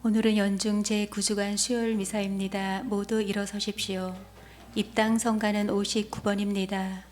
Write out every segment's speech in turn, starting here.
오늘은 연중 제9주간 수요일 미사입니다. 모두 일어서십시오. 입당 성가는 59번입니다.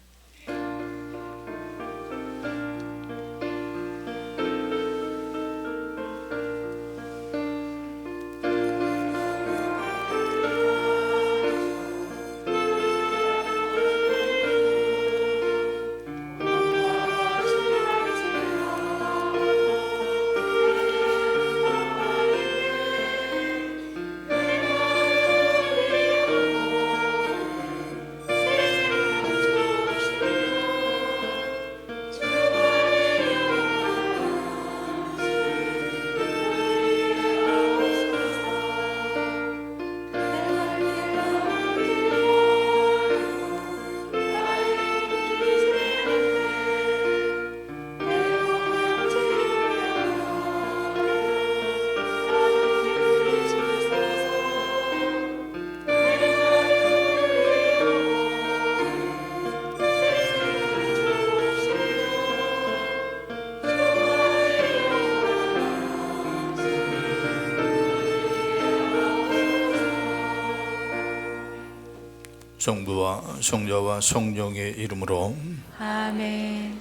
성부와 성자와 성령의 이름으로 아멘.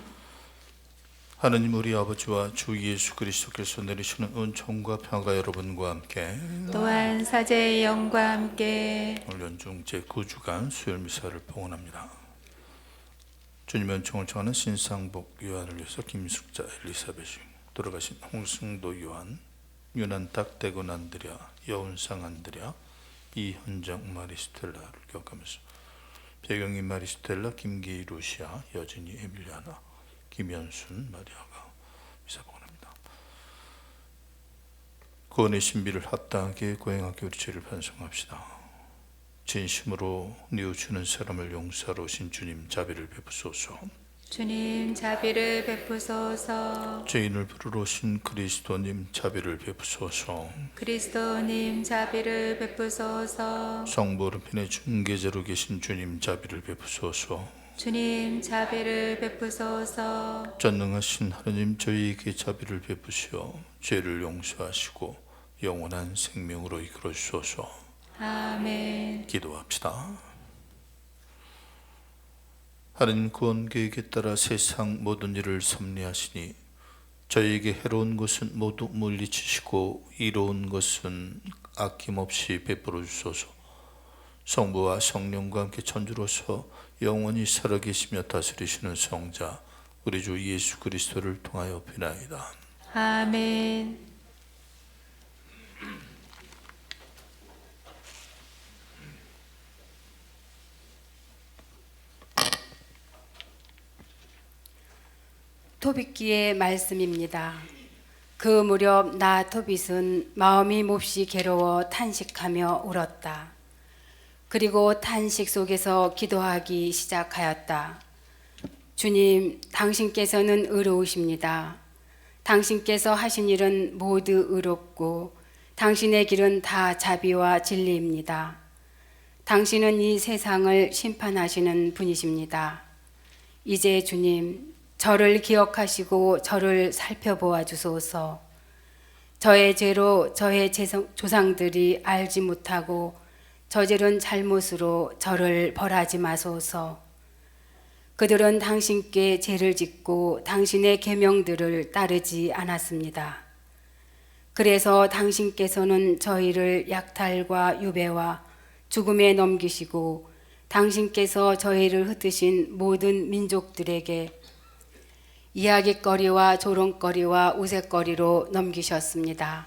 하느님 우리 아버지와 주 예수 그리스도께서 내리시는 은총과 평화가 여러분과 함께 또한 사제의 영과 함께 오늘 연중 제9주간 수요일 미사를 봉헌합니다. 주님의 은총을 청하는 신상복 요한을 위해서 김숙자 엘리사벳이 돌아가신 홍승도 요한 유난탁 대건 안드레아 여운상 안드레아 이현정 마리스텔라를 기억하면서 배경인 마리스텔라 김기희 루시아 여진이 에밀리아나 김현순 마리아가 미사 봉헌합니다. 구원의 신비를 합당하게 고행하기 우리 죄를 반성합시다. 진심으로 뉘우치는 사람을 용서하러 오신 주님 자비를 베푸소서. 주님 자비를 베푸소서. 죄인을 부르러 오신 그리스도님 자비를 베푸소서. 그리스도님 자비를 베푸소서. 성부 오른편의 중계자로 계신 주님 자비를 베푸소서. 주님 자비를 베푸소서. 전능하신 하나님 저희에게 자비를 베푸시어 죄를 용서하시고 영원한 생명으로 이끌어 주소서. 아멘. 기도합시다. 하나님 구원 계획에 따라 세상 모든 일을 섭리하시니 저희에게 해로운 것은 모두 물리치시고 이로운 것은 아낌없이 베풀어 주소서. 성부와 성령과 함께 천주로서 영원히 살아계시며 다스리시는 성자 우리 주 예수 그리스도를 통하여 비나이다. 아멘. 토빗기의 말씀입니다. 그 무렵 나 토빗은 마음이 몹시 괴로워 탄식하며 울었다. 그리고 탄식 속에서 기도하기 시작하였다. 주님, 당신께서는 의로우십니다. 당신께서 하신 일은 모두 의롭고 당신의 길은 다 자비와 진리입니다. 당신은 이 세상을 심판하시는 분이십니다. 이제 주님, 저를 기억하시고 저를 살펴보아 주소서. 저의 죄로 저의 조상들이 알지 못하고 저지른 잘못으로 저를 벌하지 마소서. 그들은 당신께 죄를 짓고 당신의 계명들을 따르지 않았습니다. 그래서 당신께서는 저희를 약탈과 유배와 죽음에 넘기시고 당신께서 저희를 흩으신 모든 민족들에게 이야깃거리와 조롱거리와 우윳거리로 넘기셨습니다.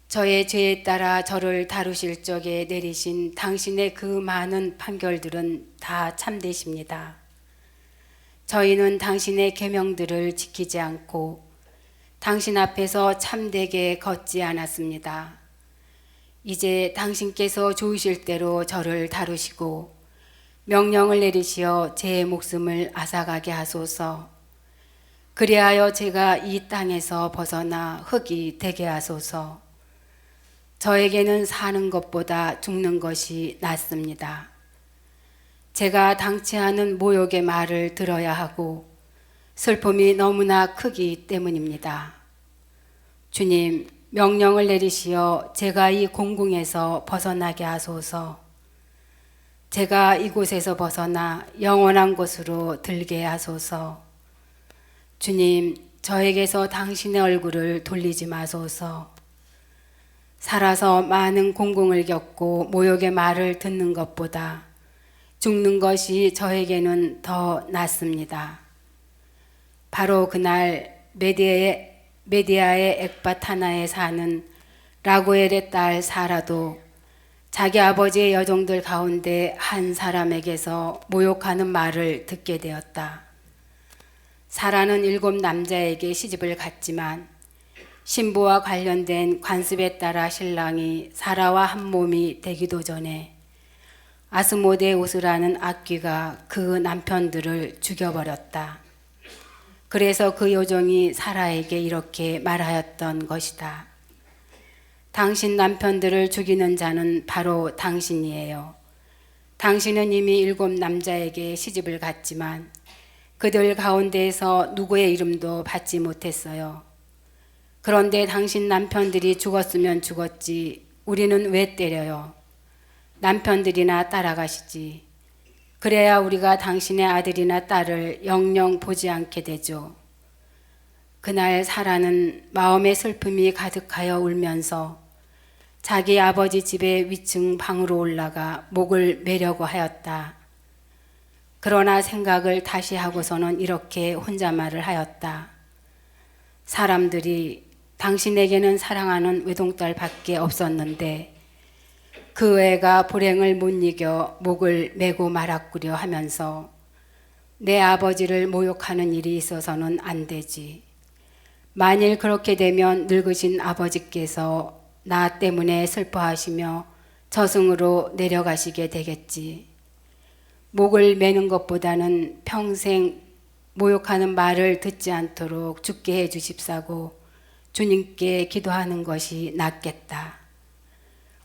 저의 죄에 따라 저를 다루실 적에 내리신 당신의 그 많은 판결들은 다 참되십니다. 저희는 당신의 계명들을 지키지 않고 당신 앞에서 참되게 걷지 않았습니다. 이제 당신께서 좋으실 대로 저를 다루시고 명령을 내리시어 제 목숨을 앗아가게 하소서. 그리하여 제가 이 땅에서 벗어나 흙이 되게 하소서. 저에게는 사는 것보다 죽는 것이 낫습니다. 제가 당치 않은 모욕의 말을 들어야 하고 슬픔이 너무나 크기 때문입니다. 주님, 명령을 내리시어 제가 이 공궁에서 벗어나게 하소서. 제가 이곳에서 벗어나 영원한 곳으로 들게 하소서. 주님, 저에게서 당신의 얼굴을 돌리지 마소서. 살아서 많은 공공을 겪고 모욕의 말을 듣는 것보다 죽는 것이 저에게는 더 낫습니다. 바로 그날 메디아의 엑바타나에 사는 라구엘의 딸 사라도 자기 아버지의 여종들 가운데 한 사람에게서 모욕하는 말을 듣게 되었다. 사라는 7 남자에게 시집을 갔지만 신부와 관련된 관습에 따라 신랑이 사라와 한 몸이 되기도 전에 아스모데우스라는 악귀가 그 남편들을 죽여버렸다. 그래서 그 요정이 사라에게 이렇게 말하였던 것이다. 당신 남편들을 죽이는 자는 바로 당신이에요. 당신은 이미 7 남자에게 시집을 갔지만 그들 가운데에서 누구의 이름도 받지 못했어요. 그런데 당신 남편들이 죽었으면 죽었지 우리는 왜 때려요? 남편들이나 따라가시지. 그래야 우리가 당신의 아들이나 딸을 영영 보지 않게 되죠. 그날 사라는 마음의 슬픔이 가득하여 울면서 자기 아버지 집의 위층 방으로 올라가 목을 매려고 하였다. 그러나 생각을 다시 하고서는 이렇게 혼자 말을 하였다. 사람들이 당신에게는 사랑하는 외동딸밖에 없었는데 그 애가 불행을 못 이겨 목을 메고 말았구려 하면서 내 아버지를 모욕하는 일이 있어서는 안 되지. 만일 그렇게 되면 늙으신 아버지께서 나 때문에 슬퍼하시며 저승으로 내려가시게 되겠지. 목을 매는 것보다는 평생 모욕하는 말을 듣지 않도록 죽게 해 주십사고 주님께 기도하는 것이 낫겠다.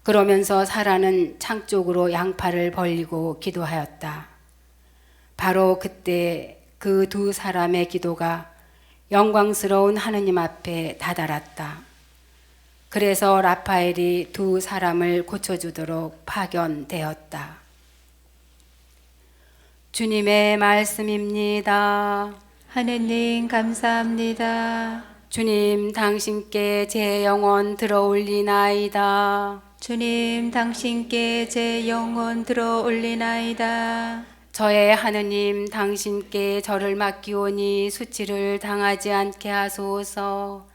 그러면서 사라는 창 쪽으로 양팔을 벌리고 기도하였다. 바로 그때 그 2 사람의 기도가 영광스러운 하느님 앞에 다다랐다. 그래서 라파엘이 2 사람을 고쳐주도록 파견되었다. 주님의 말씀입니다. 하느님 감사합니다. 주님, 당신께 제 영혼 들어올리나이다. 주님, 당신께 제 영혼 들어 올리나이다. 저의 하느님, 당신께 저를 맡기오니 수치를 당하지 않게 하소서.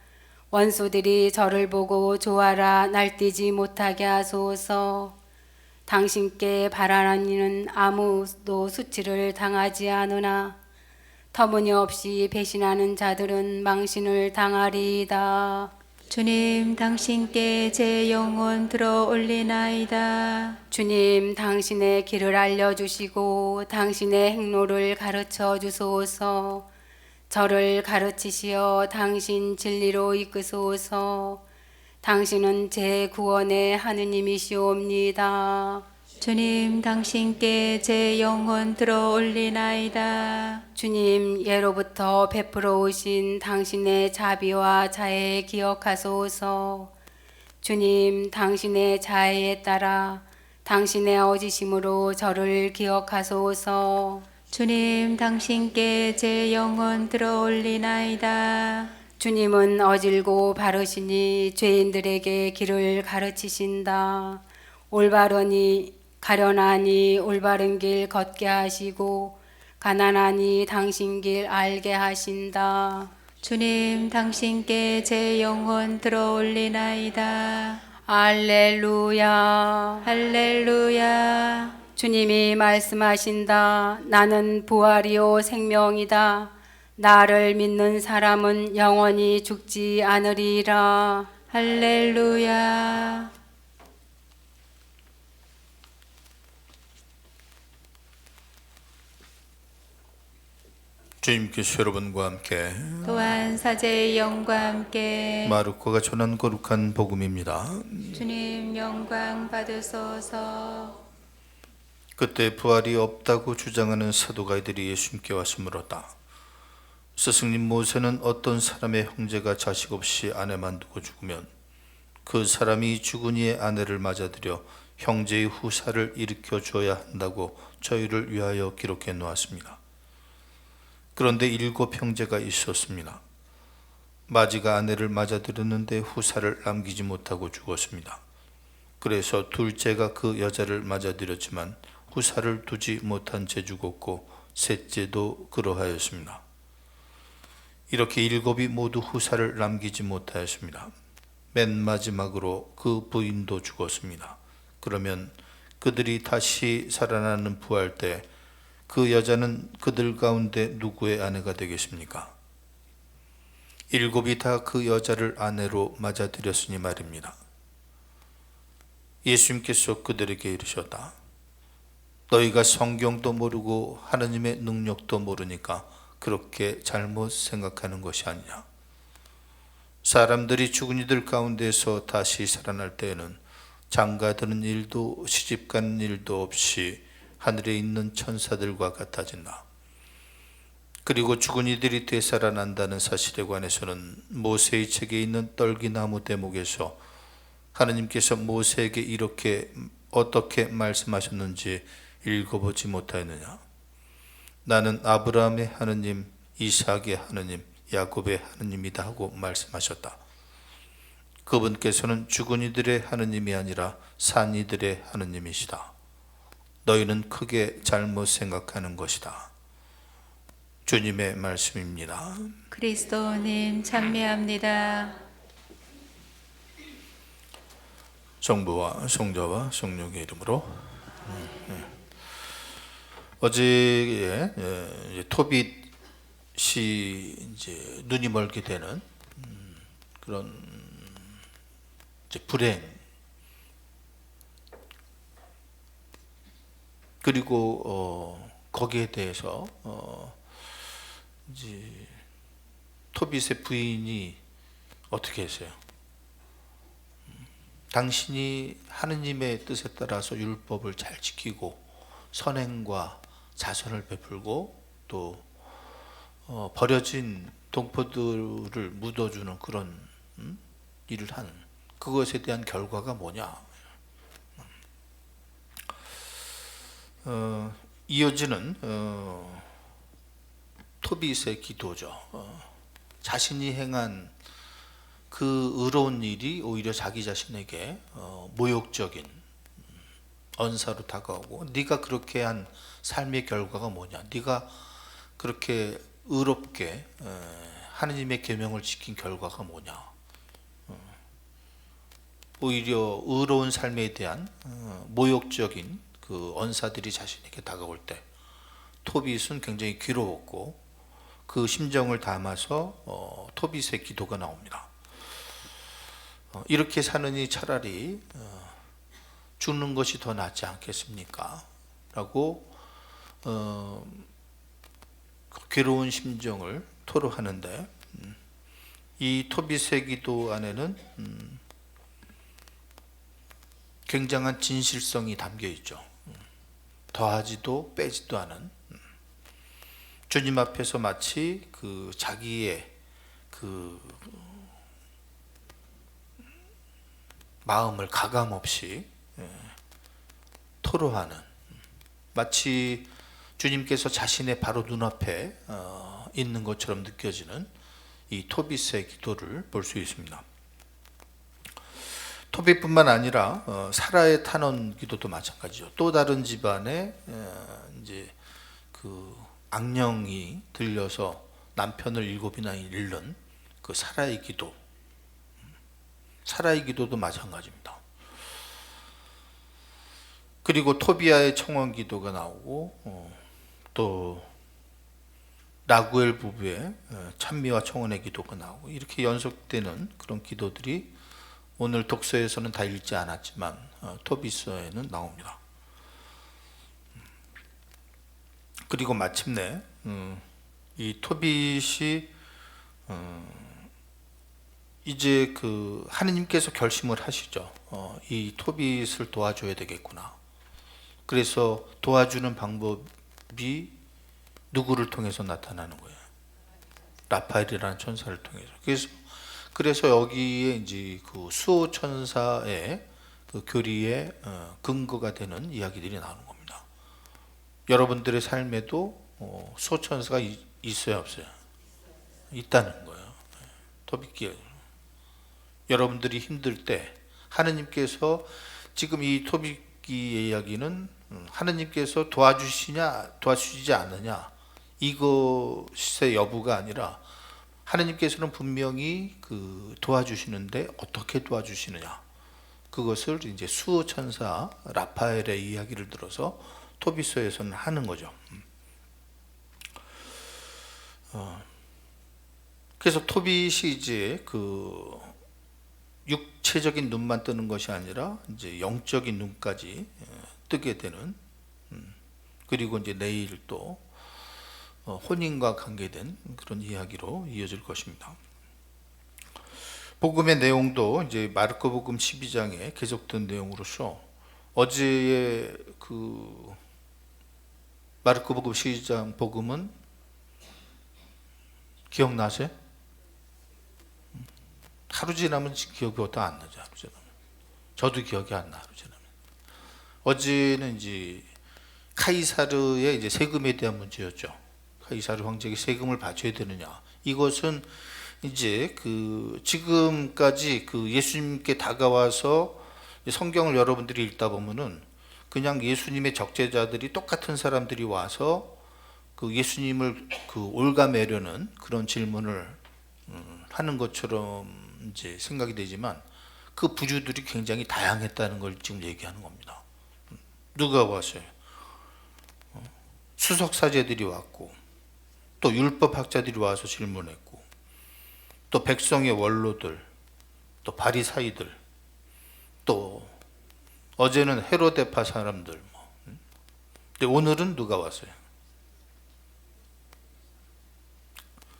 원수들이 저를 보고 좋아라 날뛰지 못하게 하소서. 당신께 바라는 이는 아무도 수치를 당하지 않으나 터무니없이 배신하는 자들은 망신을 당하리이다. 주님, 당신께 제 영혼 들어 올리나이다. 주님, 당신의 길을 알려주시고 당신의 행로를 가르쳐 주소서. 저를 가르치시어 당신 진리로 이끄소서. 당신은 제 구원의 하느님이시옵니다. 주님, 당신께 제 영혼 들어 올리나이다. 주님, 예로부터 베풀어 오신 당신의 자비와 자애 기억하소서. 주님, 당신의 자애에 따라 당신의 어지심으로 저를 기억하소서. 주님, 당신께 제 영혼 들어 올리나이다. 주님은 어질고 바르시니 죄인들에게 길을 가르치신다. 올바르니 가련하니 올바른 길 걷게 하시고 가난하니 당신 길 알게 하신다. 주님, 당신께 제 영혼 들어 올리나이다. 할렐루야. 할렐루야. 주님이 말씀하신다. 나는 부활이요 생명이다. 나를 믿는 사람은 영원히 죽지 않으리라. 할렐루야. 주님께서 여러분과 함께 또한 사제의 영과 함께 마르코가 전한 거룩한 복음입니다. 주님 영광 받으소서. 그때 부활이 없다고 주장하는 사두가이들이 예수님께 와서 물었다. 스승님, 모세는 어떤 사람의 형제가 자식 없이 아내만 두고 죽으면 그 사람이 죽은 이의 아내를 맞아들여 형제의 후사를 일으켜 줘야 한다고 저희를 위하여 기록해 놓았습니다. 그런데 7 형제가 있었습니다. 마지가 아내를 맞아들였는데 후사를 남기지 못하고 죽었습니다. 그래서 둘째가 그 여자를 맞아들였지만 후사를 두지 못한 채 죽었고 셋째도 그러하였습니다. 이렇게 7이 모두 후사를 남기지 못하였습니다. 맨 마지막으로 그 부인도 죽었습니다. 그러면 그들이 다시 살아나는 부활 때 그 여자는 그들 가운데 누구의 아내가 되겠습니까? 7이 다 그 여자를 아내로 맞아들였으니 말입니다. 예수님께서 그들에게 이르셨다. 너희가 성경도 모르고 하나님의 능력도 모르니까 그렇게 잘못 생각하는 것이 아니냐. 사람들이 죽은 이들 가운데서 다시 살아날 때에는 장가드는 일도 시집가는 일도 없이 하늘에 있는 천사들과 같아진다. 그리고 죽은 이들이 되살아난다는 사실에 관해서는 모세의 책에 있는 떨기나무 대목에서 하나님께서 모세에게 이렇게 어떻게 말씀하셨는지 읽어보지 못하였느냐. 나는 아브라함의 하느님, 이삭의 하느님, 야곱의 하느님이다 하고 말씀하셨다. 그분께서는 죽은 이들의 하느님이 아니라 산 이들의 하느님이시다. 너희는 크게 잘못 생각하는 것이다. 주님의 말씀입니다. 그리스도님 찬미합니다. 성부와 성자와 성령의 이름으로. 어제 토빗이 이제 눈이 멀게 되는 그런 이제 불행, 그리고 거기에 대해서 이제 토빗의 부인이 어떻게 했어요? 당신이 하느님의 뜻에 따라서 율법을 잘 지키고 선행과 자선을 베풀고 또 버려진 동포들을 묻어주는 그런 일을 하는 그것에 대한 결과가 뭐냐? 이어지는 토빗의 기도죠. 자신이 행한 그 의로운 일이 오히려 자기 자신에게 모욕적인 언사로 다가오고, 네가 그렇게 한 삶의 결과가 뭐냐? 네가 그렇게 의롭게 하느님의 계명을 지킨 결과가 뭐냐? 오히려 의로운 삶에 대한 모욕적인 그 언사들이 자신에게 다가올 때 토빗은 굉장히 괴로웠고 그 심정을 담아서 토빗의 기도가 나옵니다. 이렇게 사느니 차라리 죽는 것이 더 낫지 않겠습니까? 라고 괴로운 심정을 토로하는데, 이 토빗의 기도 안에는 굉장한 진실성이 담겨 있죠. 더하지도 빼지도 않은, 주님 앞에서 마치 그 자기의 그 마음을 가감없이 토로하는, 마치 주님께서 자신의 바로 눈앞에 있는 것처럼 느껴지는 이 토빗의 기도를 볼 수 있습니다. 토빗뿐만 아니라 사라의 탄원 기도도 마찬가지죠. 또 다른 집안에 이제 그 악령이 들려서 남편을 7이나 잃는 그 사라의 기도, 사라의 기도도 마찬가지입니다. 그리고 토비아의 청원 기도가 나오고, 또 라구엘 부부의 찬미와 청원의 기도가 나오고, 이렇게 연속되는 그런 기도들이 오늘 독서에서는 다 읽지 않았지만 토빗서에는 나옵니다. 그리고 마침내 이 토빗이 이제 그 하느님께서 결심을 하시죠. 이 토빗을 도와줘야 되겠구나. 그래서 도와주는 방법이 누구를 통해서 나타나는 거예요? 라파엘이라는 천사를 통해서. 그래서 그래서 여기에 이제 그 수호천사의 그 교리의 근거가 되는 이야기들이 나오는 겁니다. 여러분들의 삶에도 수호천사가 있어요, 없어요? 있다는 거예요. 토비끼. 여러분들이 힘들 때 하느님께서 지금 이 토비끼의 이야기는 하느님께서 도와주시지 않느냐 이것의 여부가 아니라 하느님께서는 분명히 그 도와주시는데 어떻게 도와주시느냐 그것을 이제 수호천사 라파엘의 이야기를 들어서 토비서에서는 하는 거죠. 그래서 토빗이 이제 그 육체적인 눈만 뜨는 것이 아니라 이제 영적인 눈까지 뜨게 되는, 그리고 이제 내일 또 혼인과 관계된 그런 이야기로 이어질 것입니다. 복음의 내용도 이제 마르코복음 12장에 계속된 내용으로서 어제의 그 마르코복음 12장 복음은 기억나세요? 하루 지나면 기억이 어떠 안 나죠. 하루 지나면 저도 기억이 안 나. 하루 지나면 어제는 이제 카이사르의 이제 세금에 대한 문제였죠. 카이사르 황제에게 세금을 바쳐야 되느냐. 이것은 이제 그 지금까지 그 예수님께 다가와서 성경을 여러분들이 읽다 보면은 그냥 예수님의 적제자들이 똑같은 사람들이 와서 그 예수님을 그 올가매려는 그런 질문을 하는 것처럼 이제 생각이 되지만 그 부류들이 굉장히 다양했다는 걸 지금 얘기하는 겁니다. 누가 왔어요? 수석사제들이 왔고, 또 율법학자들이 와서 질문했고, 또 백성의 원로들, 또 바리사이들, 또 어제는 헤로데파 사람들. 근데 오늘은 누가 왔어요?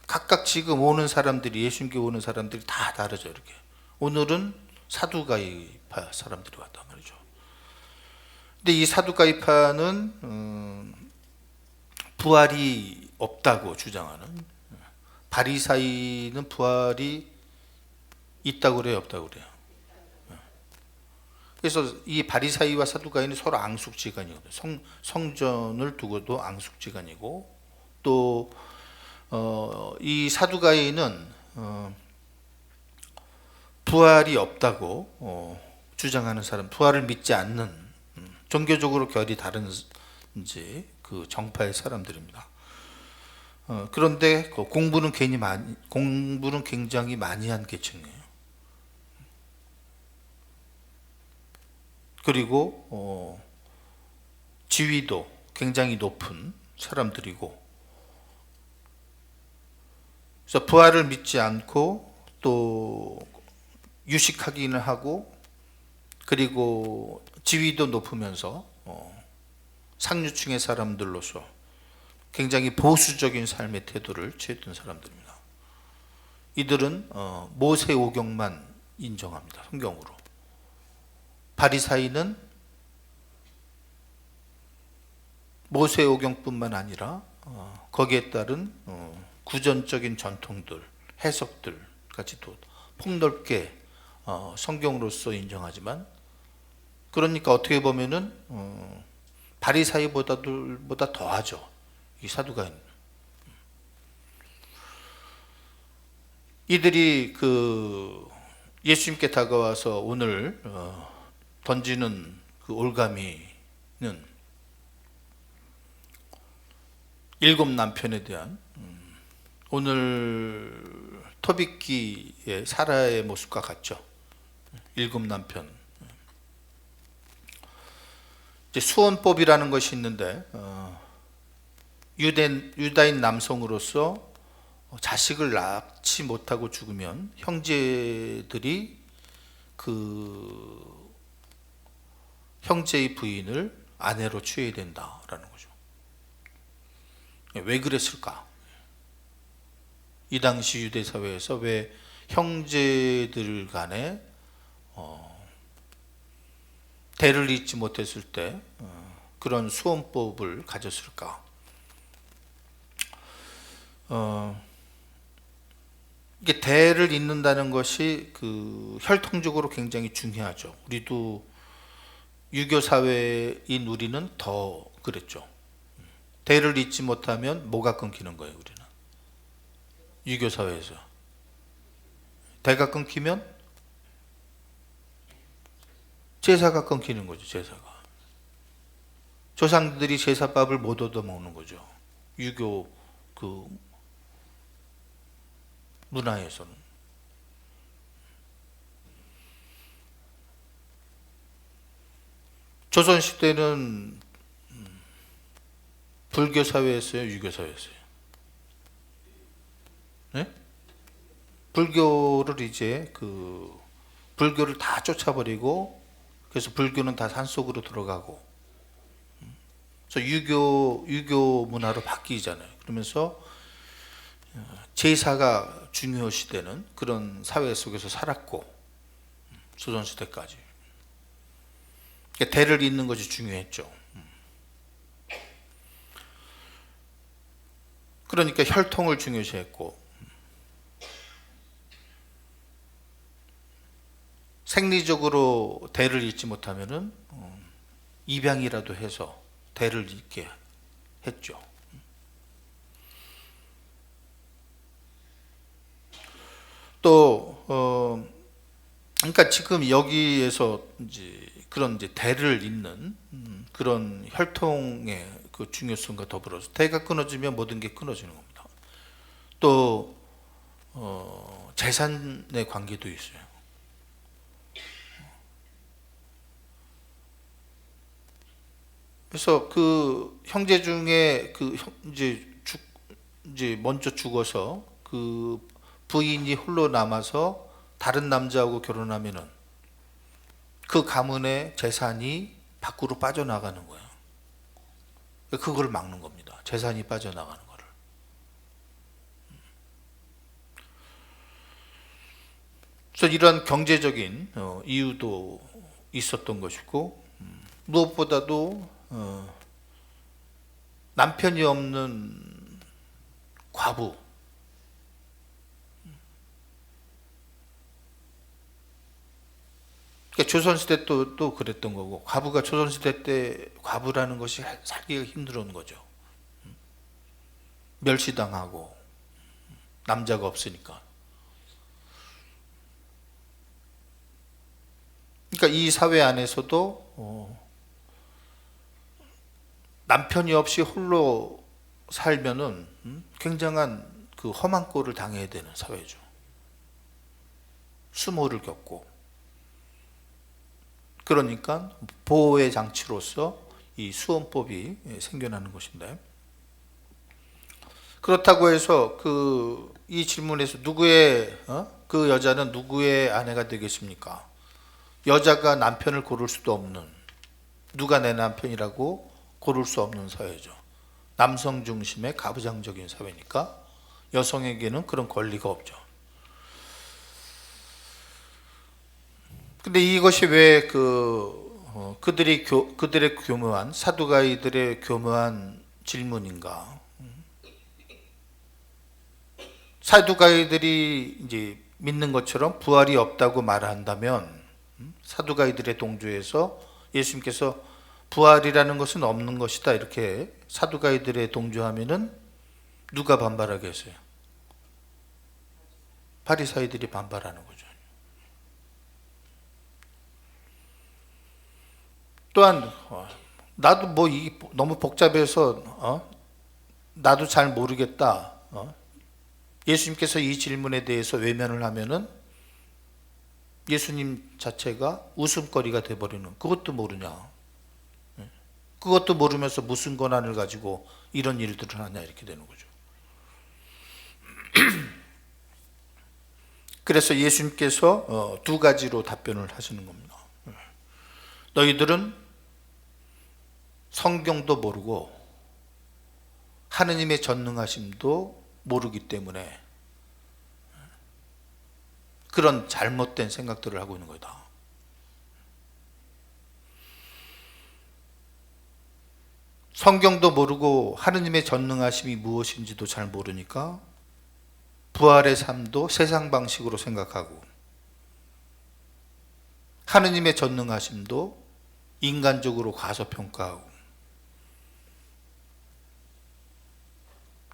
각각 지금 오는 사람들이, 예수님께 오는 사람들이 다 다르죠. 이렇게 오늘은 사두가이파 사람들이 왔단 말이죠. 근데 이 사두가이파는 부활이 없다고 주장하는, 바리사이는 부활이 있다고 그래요, 없다고 그래요? 그래서 이 바리사이와 사두가이는 서로 앙숙지간이거든요. 성전을 두고도 앙숙지간이고, 또 이 사두가이는 부활이 없다고 주장하는 사람, 부활을 믿지 않는, 종교적으로 결이 다른 이제 그 정파의 사람들입니다. 그런데 공부는 굉장히 많이 한 계층이에요. 그리고 지위도 굉장히 높은 사람들이고, 그래서 부활을 믿지 않고 또 유식하기는 하고, 그리고 지위도 높으면서 상류층의 사람들로서 굉장히 보수적인 삶의 태도를 취했던 사람들입니다. 이들은 모세 오경만 인정합니다. 성경으로. 바리사이는 모세 오경뿐만 아니라 거기에 따른 구전적인 전통들, 해석들 까지도 폭넓게 성경으로서 인정하지만, 그러니까 어떻게 보면은 바리사이보다 더하죠. 이 사두가인. 이들이 그 예수님께 다가와서 오늘 던지는 그 올가미는 7 남편에 대한, 오늘 토비끼의 사라의 모습과 같죠. 7 남편. 이제 수원법이라는 것이 있는데, 유다인 남성으로서 자식을 낳지 못하고 죽으면 형제들이 그 형제의 부인을 아내로 취해야 된다라는 거죠. 왜 그랬을까? 이 당시 유대 사회에서 왜 형제들 간에 대를 잇지 못했을 때 그런 수원법을 가졌을까? 이게 대를 잇는다는 것이 그 혈통적으로 굉장히 중요하죠. 우리도 유교 사회인 우리는 더 그랬죠. 대를 잇지 못하면 뭐가 끊기는 거예요, 우리는. 유교 사회에서. 대가 끊기면 제사가 끊기는 거죠, 제사가. 조상들이 제사밥을 못 얻어 먹는 거죠. 유교 그 문화에서는. 조선시대는 불교 사회였어요, 유교 사회였어요? 네? 불교를 이제 불교를 다 쫓아버리고, 그래서 불교는 다 산속으로 들어가고, 그래서 유교 문화로 바뀌잖아요. 그러면서 제사가 중요시되는 그런 사회 속에서 살았고, 조선시대까지. 그러니까 대를 잇는 것이 중요했죠. 그러니까 혈통을 중요시했고, 생리적으로 대를 잇지 못하면은 입양이라도 해서 대를 잇게 했죠. 또 그러니까 지금 여기에서 이제 그런 이제 대를 잇는 그런 혈통의 그 중요성과 더불어서 대가 끊어지면 모든 게 끊어지는 겁니다. 또 재산의 관계도 있어요. 그래서 그 형제 중에 이제 먼저 죽어서 그 부인이 홀로 남아서 다른 남자하고 결혼하면은 그 가문의 재산이 밖으로 빠져나가는 거예요. 그걸 막는 겁니다. 재산이 빠져나가는 거를. 그래서 이런 경제적인 이유도 있었던 것이고, 무엇보다도 남편이 없는 과부, 그러니까 조선시대 또 그랬던 거고, 과부가 조선시대 때 과부라는 것이 살기가 힘들었던 거죠. 멸시당하고 남자가 없으니까. 그러니까 이 사회 안에서도 남편이 없이 홀로 살면은 굉장한 그 험한 꼴을 당해야 되는 사회죠. 수모를 겪고. 그러니까 보호의 장치로서 이 수혼법이 생겨나는 것인데, 그렇다고 해서 이 질문에서 그 여자는 누구의 아내가 되겠습니까? 여자가 남편을 고를 수도 없는, 누가 내 남편이라고 고를 수 없는 사회죠. 남성 중심의 가부장적인 사회니까 여성에게는 그런 권리가 없죠. 근데 이것이 왜 그들의 교묘한, 사두가이들의 교묘한 질문인가? 사두가이들이 이제 믿는 것처럼 부활이 없다고 말한다면, 사두가이들의 동조에서 예수님께서 부활이라는 것은 없는 것이다 이렇게 사두가이들의 동조하면은 누가 반발하겠어요? 바리사이들이 반발하는 거죠. 또한 나도 뭐 이게 너무 복잡해서 나도 잘 모르겠다. 예수님께서 이 질문에 대해서 외면을 하면은 예수님 자체가 웃음거리가 돼버리는, 그것도 모르냐, 그것도 모르면서 무슨 권한을 가지고 이런 일들을 하냐 이렇게 되는 거죠. 그래서 예수님께서 두 가지로 답변을 하시는 겁니다. 너희들은 성경도 모르고 하느님의 전능하심도 모르기 때문에 그런 잘못된 생각들을 하고 있는 거다. 성경도 모르고 하느님의 전능하심이 무엇인지도 잘 모르니까 부활의 삶도 세상 방식으로 생각하고 하느님의 전능하심도 인간적으로 과소평가하고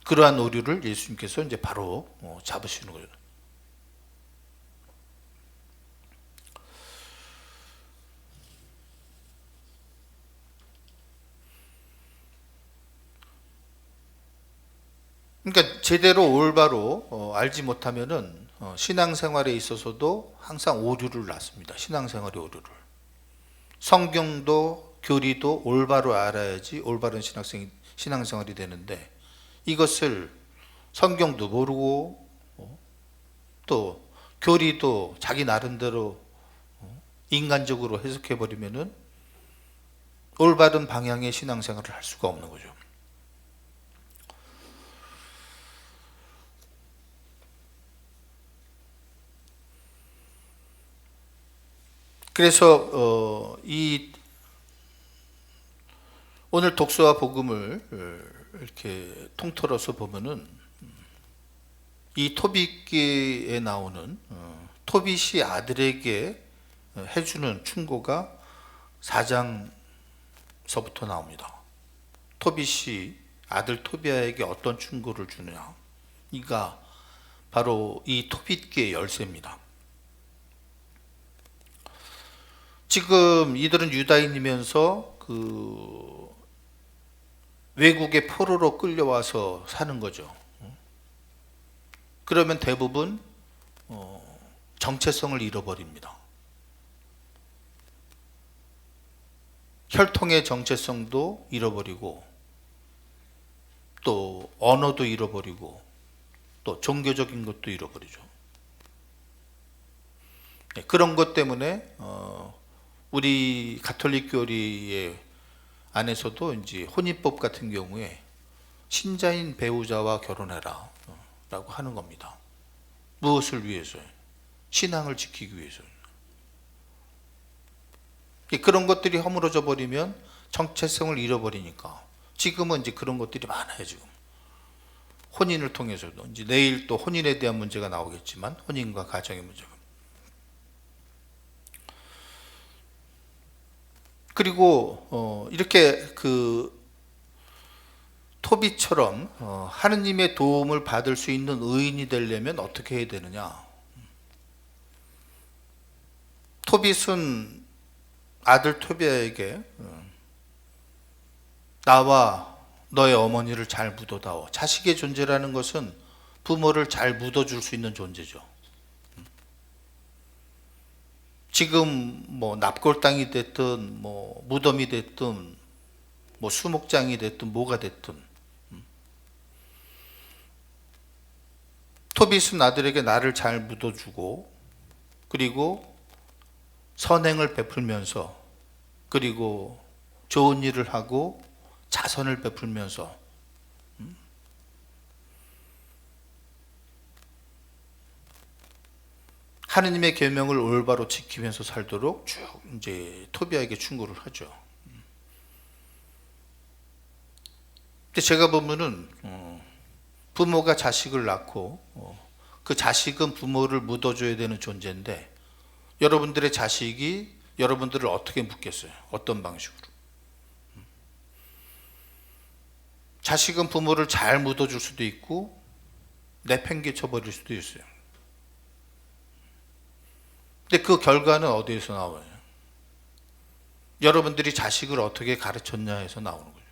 그러한 오류를 예수님께서 이제 바로 잡으시는 거예요. 그러니까 제대로 올바로 알지 못하면은 신앙생활에 있어서도 항상 오류를 낳습니다. 신앙생활의 오류를. 성경도 교리도 올바로 알아야지 올바른 신앙생활이 되는데 이것을 성경도 모르고 또 교리도 자기 나름대로 인간적으로 해석해 버리면은 올바른 방향의 신앙생활을 할 수가 없는 거죠. 그래서 이 오늘 독서와 복음을 이렇게 통틀어서 보면은 이 토빗기에 나오는 토빗이 아들에게 해주는 충고가 4장서부터 나옵니다. 토빗이 아들 토비아에게 어떤 충고를 주느냐, 이가 바로 이 토빗기의 열쇠입니다. 지금 이들은 유다인이면서 그 외국의 포로로 끌려와서 사는 거죠. 그러면 대부분 정체성을 잃어버립니다. 혈통의 정체성도 잃어버리고 또 언어도 잃어버리고 또 종교적인 것도 잃어버리죠. 그런 것 때문에 우리 가톨릭 교리의 안에서도 이제 혼인법 같은 경우에 신자인 배우자와 결혼해라 라고 하는 겁니다. 무엇을 위해서요? 신앙을 지키기 위해서요. 그런 것들이 허물어져 버리면 정체성을 잃어버리니까 지금은 이제 그런 것들이 많아요. 지금 혼인을 통해서도 이제 내일 또 혼인에 대한 문제가 나오겠지만 혼인과 가정의 문제가. 그리고 이렇게 그 토빗처럼 하느님의 도움을 받을 수 있는 의인이 되려면 어떻게 해야 되느냐? 토빗은 아들 토비아에게 나와 너의 어머니를 잘 묻어다오. 자식의 존재라는 것은 부모를 잘 묻어줄 수 있는 존재죠. 지금 뭐 납골당이 됐든 뭐 무덤이 됐든 뭐 수목장이 됐든 뭐가 됐든 토빗은 아들에게 나를 잘 묻어주고 그리고 선행을 베풀면서 그리고 좋은 일을 하고 자선을 베풀면서 하느님의 계명을 올바로 지키면서 살도록 쭉 이제 토비아에게 충고를 하죠. 근데 제가 보면은 부모가 자식을 낳고 그 자식은 부모를 묻어줘야 되는 존재인데 여러분들의 자식이 여러분들을 어떻게 묻겠어요? 어떤 방식으로? 자식은 부모를 잘 묻어줄 수도 있고 내팽개쳐 버릴 수도 있어요. 근데 그 결과는 어디에서 나와요? 여러분들이 자식을 어떻게 가르쳤냐 해서 나오는 거예요.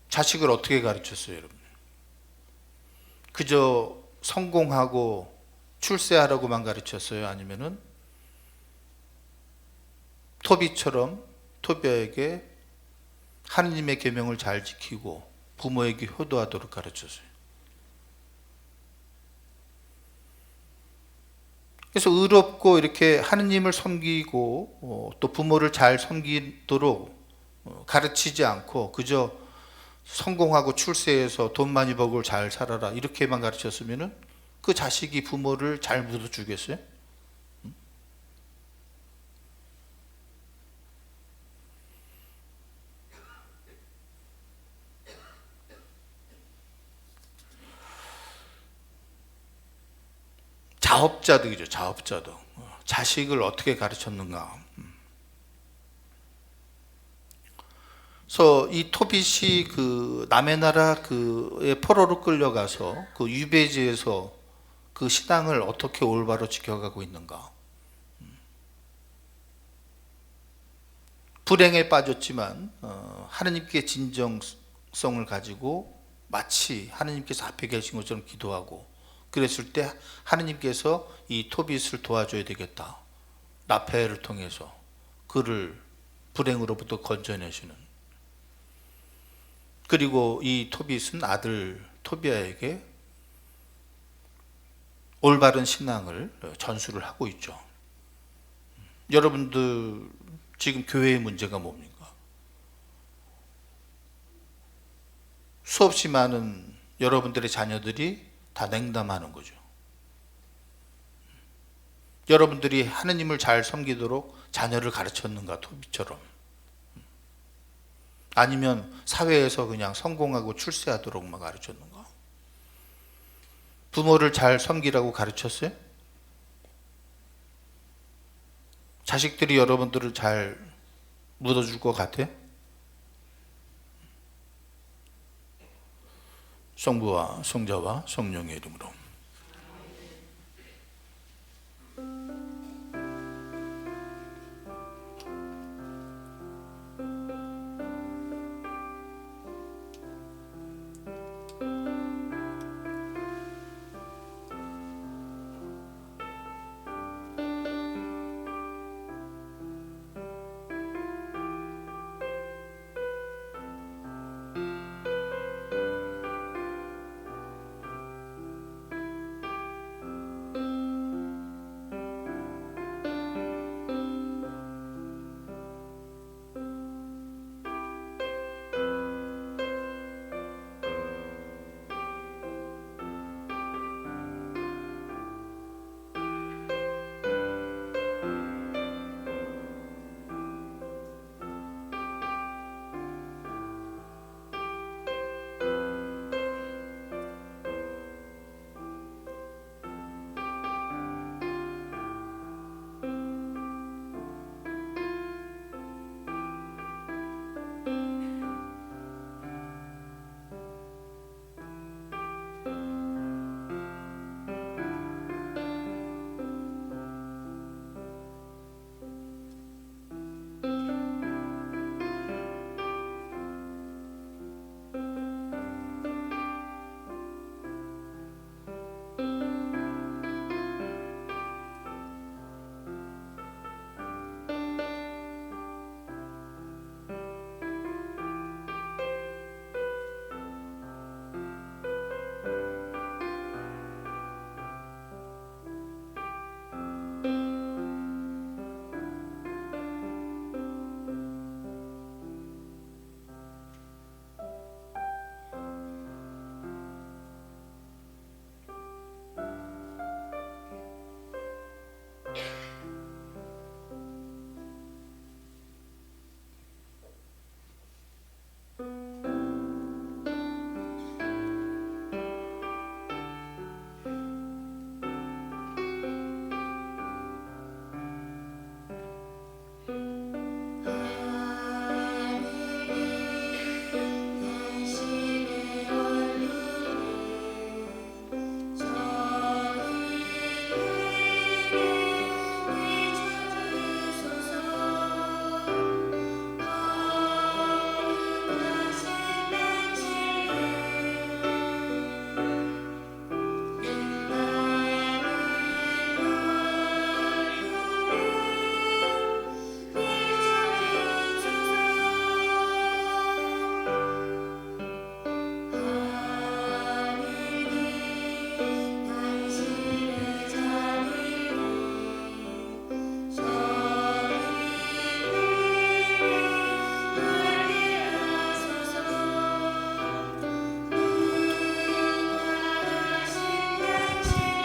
자식을 어떻게 가르쳤어요, 여러분? 그저 성공하고 출세하라고만 가르쳤어요? 아니면은 토비처럼 토비아에게 하느님의 계명을 잘 지키고 부모에게 효도하도록 가르쳤어요? 그래서 의롭고 이렇게 하느님을 섬기고 또 부모를 잘 섬기도록 가르치지 않고 그저 성공하고 출세해서 돈 많이 벌고 잘 살아라 이렇게만 가르쳤으면은 그 자식이 부모를 잘 묻어주겠어요? 자업자득이죠. 자업자득. 자식을 어떻게 가르쳤는가. 그래서 이 토빗이 그 남의 나라 그의 포로로 끌려가서 그 유배지에서 그 신앙을 어떻게 올바로 지켜가고 있는가. 불행에 빠졌지만 하느님께 진정성을 가지고 마치 하느님께서 앞에 계신 것처럼 기도하고 그랬을 때 하느님께서 이 토빗을 도와줘야 되겠다. 라파엘을 통해서 그를 불행으로부터 건져내시는. 그리고 이 토빗은 아들 토비아에게 올바른 신앙을 전수를 하고 있죠. 여러분들 지금 교회의 문제가 뭡니까? 수없이 많은 여러분들의 자녀들이 다 냉담하는 거죠. 여러분들이 하느님을 잘 섬기도록 자녀를 가르쳤는가, 토비처럼. 아니면 사회에서 그냥 성공하고 출세하도록만 가르쳤는가? 부모를 잘 섬기라고 가르쳤어요? 자식들이 여러분들을 잘 묻어줄 것 같아요? 성부와 성자와 성령의 이름으로.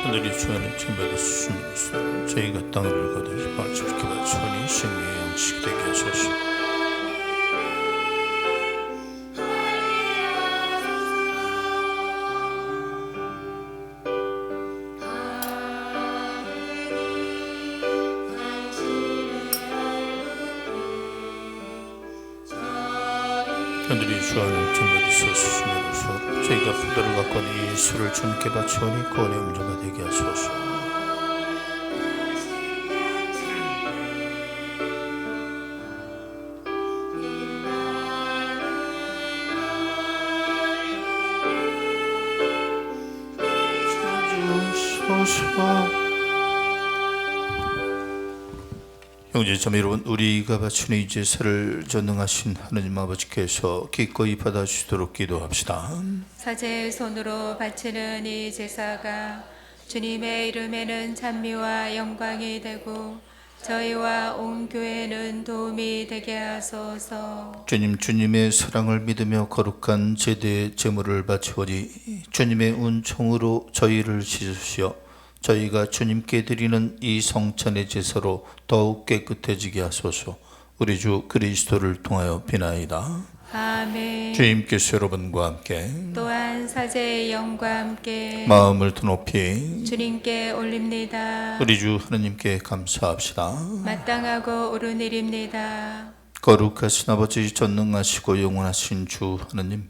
하늘이 주하는 천백의 수님이시다. 저희가 땅을 거두시 발치게 바치오니 생명의 양식이 되게 하소서. 그들이 주하는 전받으서 수심해로서 저희가 포도를 갖고 이 예수를 주님께 바치오니 구원의 음료가 되게 하소서. 형제자매 여러분, 우리가 바치는 이 제사를 전능하신 하느님 아버지께서 기꺼이 받아주시도록 기도합시다. 사제의 손으로 바치는 이 제사가 주님의 이름에는 찬미와 영광이 되고 저희와 온 교회는 도움이 되게 하소서. 주님의 사랑을 믿으며 거룩한 제대의 제물을 바치오니 주님의 은총으로 저희를 씻으시어 저희가 주님께 드리는 이 성찬의 제사로 더욱 깨끗해지게 하소서. 우리 주 그리스도를 통하여 비나이다. 아멘. 주님께서 여러분과 함께 또한 사제의 영과 함께 마음을 더 높이 주님께 올립니다. 우리 주 하느님께 감사합시다. 마땅하고 옳은 일입니다. 거룩하신 아버지, 전능하시고 영원하신 주 하느님,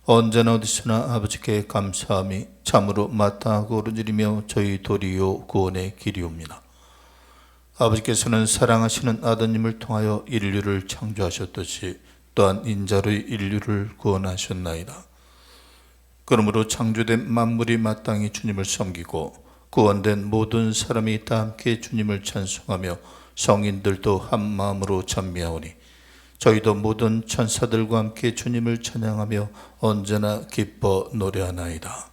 언제나 어디서나 아버지께 감사함이 참으로 마땅하고 옳은 일이며 저희 도리요 구원의 길이옵니다. 아버지께서는 사랑하시는 아드님을 통하여 인류를 창조하셨듯이 또한 인자로 인류를 구원하셨나이다. 그러므로 창조된 만물이 마땅히 주님을 섬기고 구원된 모든 사람이 다 함께 주님을 찬송하며 성인들도 한 마음으로 찬미하오니 저희도 모든 천사들과 함께 주님을 찬양하며 언제나 기뻐 노래하나이다.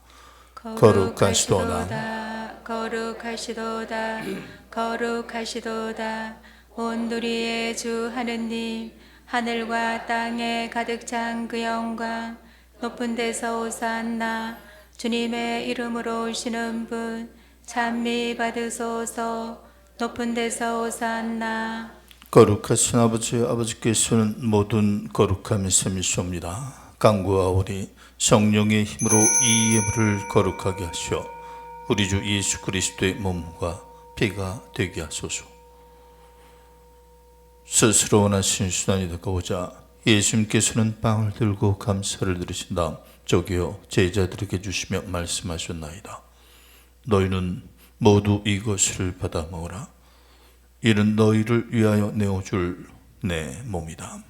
거룩하시도다, 거룩하시도다, 거룩하시도다. 온 누리의 주 하느님, 하늘과 땅에 가득 찬 그 영광, 높은 데서 오산나. 주님의 이름으로 오시는 분 찬미 받으소서. 높은 데서 오산나. 거룩하신 아버지께서는 모든 거룩함이 셈이시옵니다. 간구하오니 성령의 힘으로 이 예물을 거룩하게 하시어 우리 주 예수 그리스도의 몸과 피가 되게 하소서. 스스로 원하신 수단이 되고자 예수님께서는 빵을 들고 감사를 드리신 다음 저기요 제자들에게 주시며 말씀하셨나이다. 너희는 모두 이것을 받아 먹으라. 이는 너희를 위하여 내어줄 내 몸이다.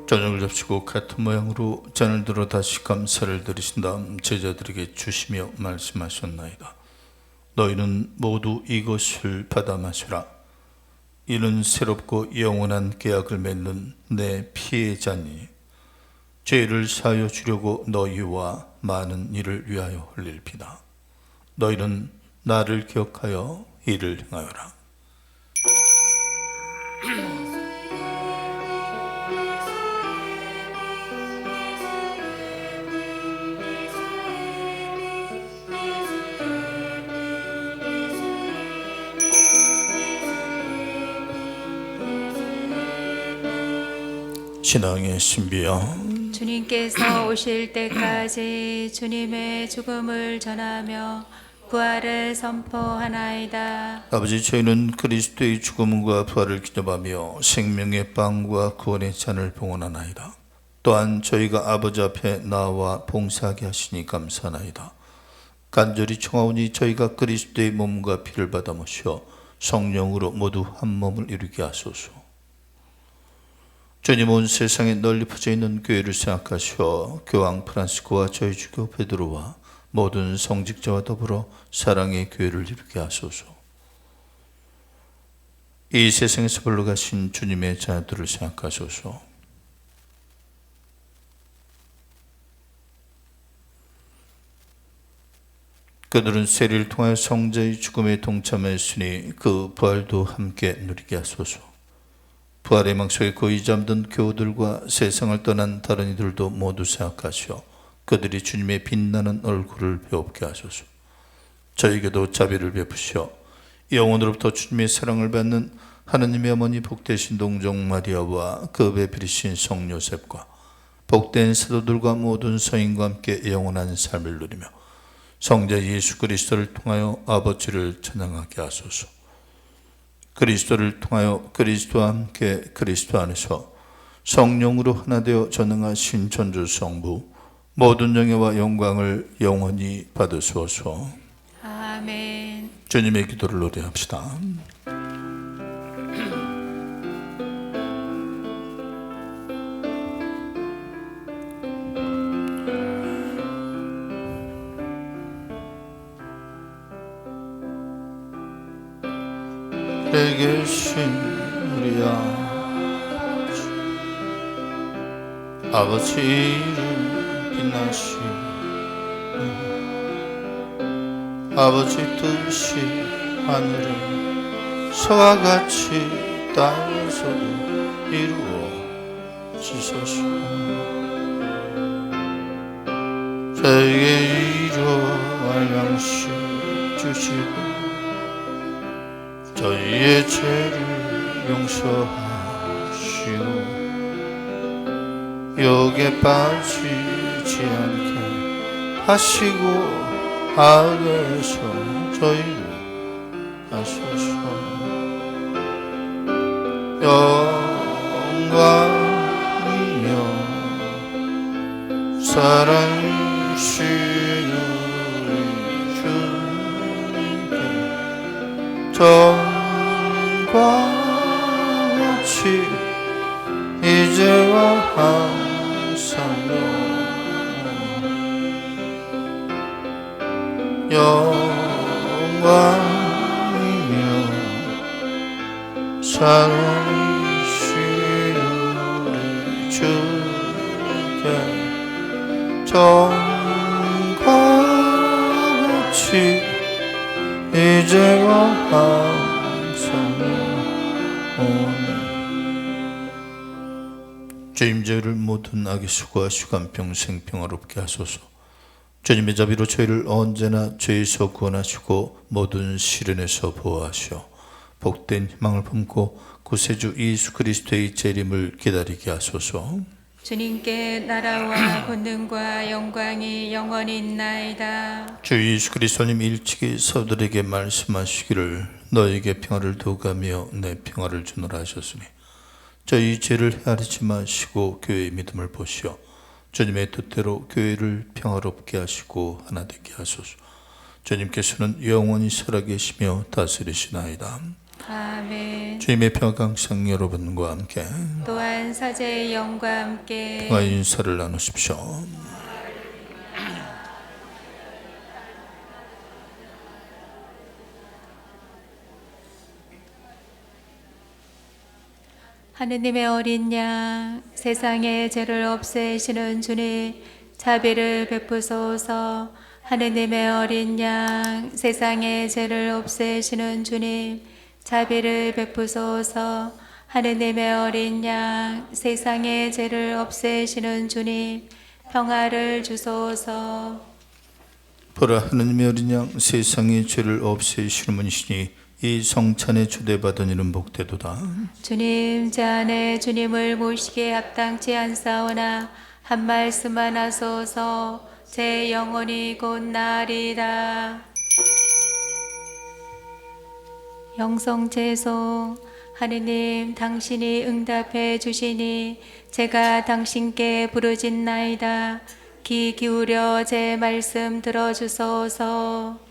저녁을 잡수고 같은 모양으로 잔을 들어 다시 감사를 드리신 다음 제자들에게 주시며 말씀하셨나이다. 너희는 모두 이것을 받아 마시라. 이는 새롭고 영원한 계약을 맺는 내 피의 잔이니 죄를 사하여 주려고 너희와 많은 이를 위하여 흘릴 피다. 너희는 나를 기억하여 이를 행하여라. 신앙의 신비여, 주님께서 오실 때까지 주님의 죽음을 전하며 부활을 선포하나이다. 아버지, 저희는 그리스도의 죽음과 부활을 기념하며 생명의 빵과 구원의 잔을 봉헌하나이다. 또한 저희가 아버지 앞에 나와 봉사하게 하시니 감사하나이다. 간절히 청하오니 저희가 그리스도의 몸과 피를 받아 모셔 성령으로 모두 한 몸을 이루게 하소서. 주님, 온 세상에 널리 퍼져 있는 교회를 생각하시어 교황 프란시스코와 저희 주교 베드로와 모든 성직자와 더불어 사랑의 교회를 이루게 하소서. 이 세상에서 불러가신 주님의 자녀들을 생각하소서. 그들은 세리를 통하여 성자의 죽음에 동참하였으니 그 부활도 함께 누리게 하소서. 부활의 망석에 거의 잠든 교우들과 세상을 떠난 다른 이들도 모두 생각하시어 그들이 주님의 빛나는 얼굴을 배웁게 하소서. 저에게도 자비를 베푸시어 영원으로부터 주님의 사랑을 받는 하느님의 어머니 복되신 동정 마리아와 그 배필이신 성 요셉과 복된 사도들과 모든 서인과 함께 영원한 삶을 누리며 성자 예수 그리스도를 통하여 아버지를 찬양하게 하소서. 그리스도를 통하여 그리스도와 함께 그리스도 안에서 성령으로 하나 되어 전능하신 전주 성부 모든 영예와 영광을 영원히 받으소서. 아멘. 주님의 기도를 노래합시다. 내게 계신 우리 아버지를 빛나시 아버지 뜻이 하늘에서와 같이 땅에서도 이루어지소서. 저에게 일용할 양식 주시고 저희의 죄를 용서하시오. 욕에 빠지지 않게 하시고 악에서 저희를 하소서. 영광이며 사랑이신 우리 주님께 전과 같이 이제와 항상 영광이며 사랑이신 우리 주님께 전과 같이 이제와 항상 주임제를 모든 악에 수고하시고 한평생 평화롭게 하소서. 주님의 자비로 저희를 언제나 죄에서 구원하시고 모든 시련에서 보호하시어 복된 희망을 품고 구세주 예수 그리스도의 재림을 기다리게 하소서. 주님께 나라와 권능과 영광이 영원히 있나이다. 주 예수 그리스도님 일찍이 서들에게 말씀하시기를 너에게 평화를 두가며 내 평화를 주노라 하셨으니 저희 죄를 헤아리지 마시고 교회의 믿음을 보시어 주님의 뜻대로 교회를 평화롭게 하시고 하나 되게 하소서. 주님께서는 영원히 살아계시며 다스리시나이다. 아멘. 주님의 평화가 항상 여러분과 함께 또한 사제의 영과 함께 평화의 인사를 나누십시오. 하느님의 어린 양, 세상의 죄를 없애시는 주님, 자비를 베푸소서. 하느님의 어린 양, 세상의 죄를 없애시는 주님, 자비를 베푸소서. 하느님의 어린 양, 세상의 죄를 없애시는 주님, 평화를 주소서. 보라, 하느님의 어린 양, 세상의 죄를 없애시는 분이시니 이 성찬에 초대받은 이는 복되도다. 주님, 제 안에 주님을 모시기에 합당치 않사오나 한 말씀만 하소서. 제 영혼이 곧 나으리라. 영성제소, 하느님 당신이 응답해 주시니 제가 당신께 부르짖나이다. 귀 기울여 제 말씀 들어주소서.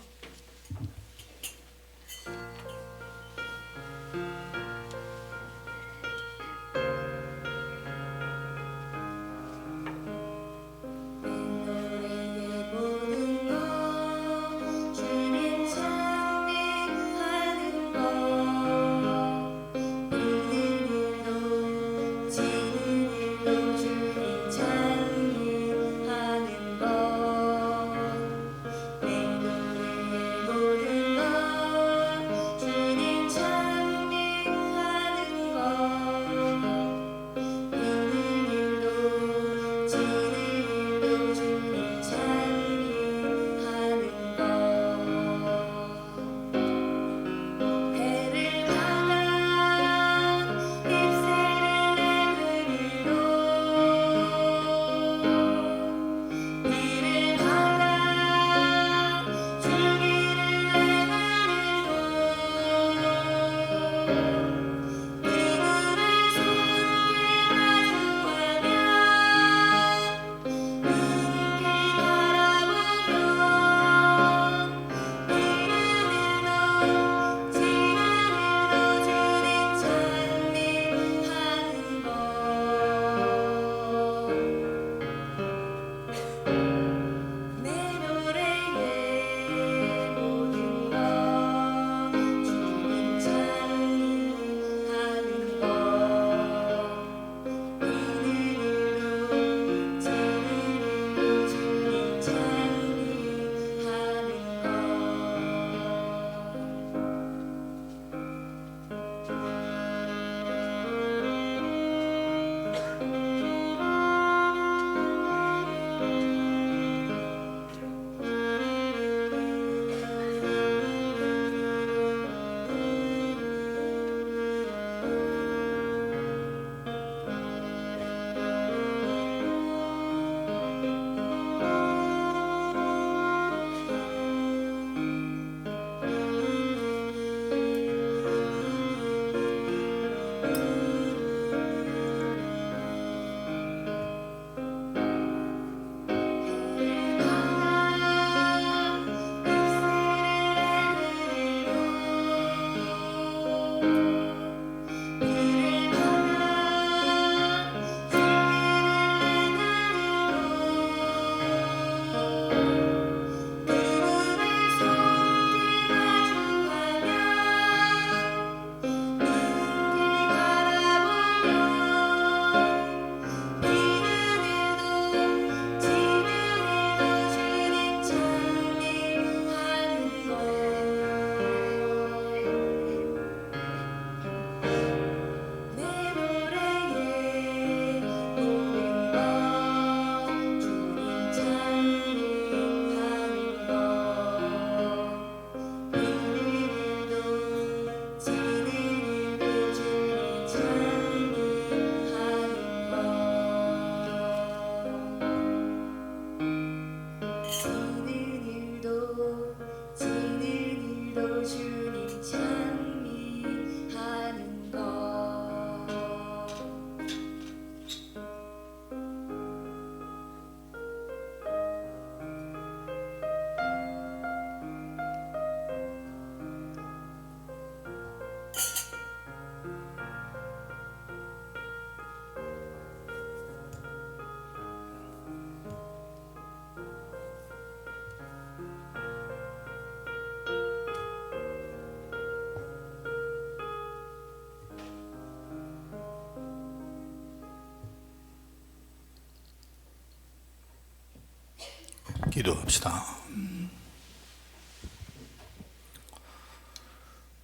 기도합시다.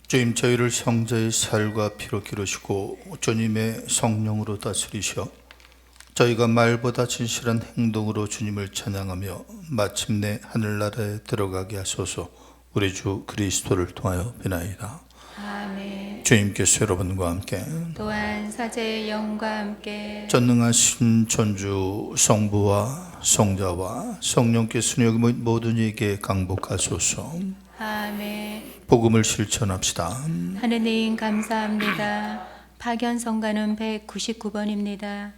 주님, 저희를 성자의 살과 피로 기르시고 주님의 성령으로 다스리셔 저희가 말보다 진실한 행동으로 주님을 찬양하며 마침내 하늘나라에 들어가게 하소서. 우리 주 그리스도를 통하여 비나이다. 아멘. 주님께서 여러분과 함께 또한 사제의 영과 함께 전능하신 천주 성부와 성자와 성령께서 여기 모든 이에게 강복하소서. 아멘. 복음을 실천합시다. 하느님 감사합니다. 파견성가는 199번입니다.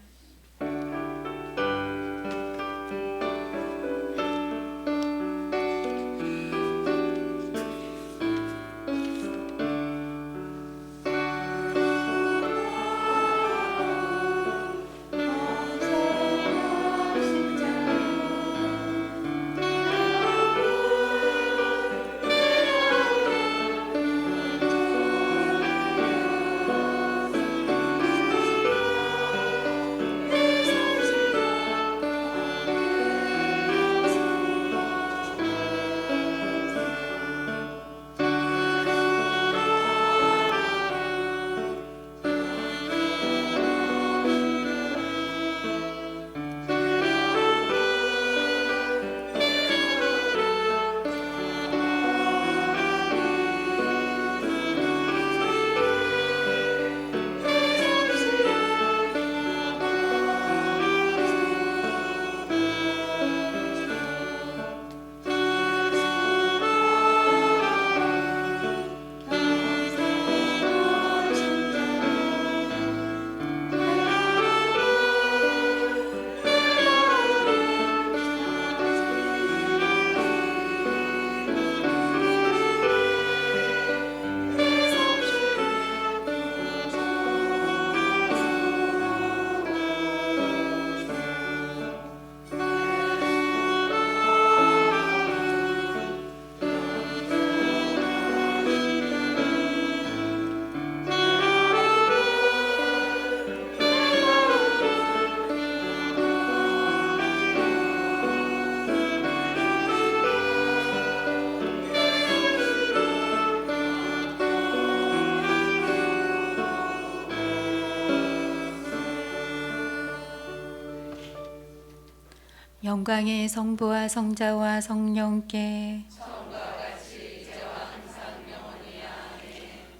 영광의 성부와 성자와 성령께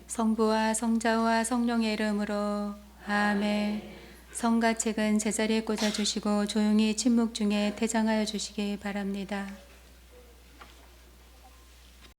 성부와 성자와 성령의 이름으로 아멘. 성가책은 제자리에 꽂아주시고 조용히 침묵 중에 퇴장하여 주시기 바랍니다.